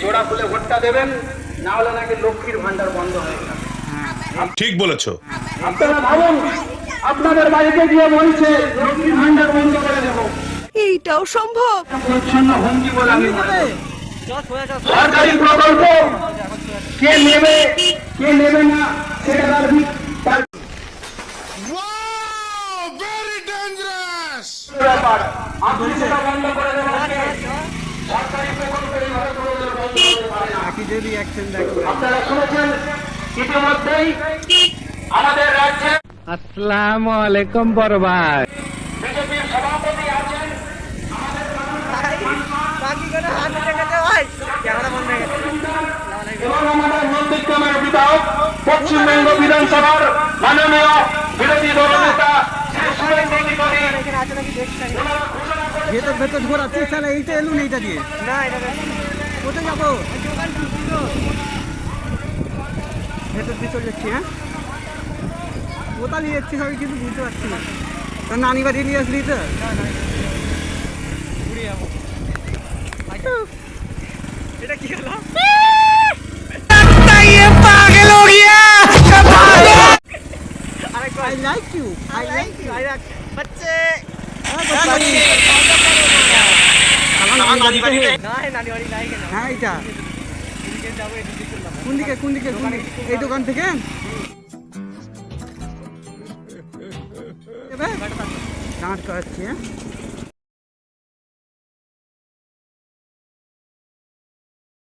জোড়া খুলে ভোটটা দেবেন, না হলে নাকি লক্ষ্মীর ভান্ডার বন্ধ হয়ে যাবে। ঠিক বলেছো। আপনারা ভাবুন, আপনাদের বাড়িতে গিয়ে বলছে লক্ষ্মীর ভান্ডার বন্ধ করে দেবো, এইটাও সম্ভব? প্রচ্ছন্ন হুমকি বলে আমি মনে করি। সরকারি প্রকল্প কে নেবে কে নেবে না সেটা তার ব্যাপার। আপনি সেটা বন্ধ করে দেবেন। সরকারি প্রকল্প এইভাবে কোনোদিন বন্ধ হতে পারে না। আপনারা শুনেছেন ইতিমধ্যেই আমাদের রাজ্যে আসসালামু আলাইকুম বড় ভাই। বিজেপির সভাপতি আছেন এবং আমাদের নন্দীগ্রামের বিধায়ক, পশ্চিমবঙ্গ বিধানসভার মাননীয় বিরোধী দল নেতা শ্রী সুরেন্দ্র অধিকারী। ভেতর ভেতর ঘোরাচ্ছি তাহলে এইটা এলুন এইটা দিয়ে না, এটা কোথায় যাবো? ভেতর দিয়ে চলে যাচ্ছি। হ্যাঁ, কোথা নিয়ে যাচ্ছি সবাই কিন্তু বুঝতে পারছি না। তোর নানি বাড়ি নিয়ে আসলি তো? এটা কি হলো? I like you. I like you. बच्चे হ্যাঁ, এইটা কোন দিকে এই দোকান থেকে দাঁড় করাচ্ছি। হ্যাঁ,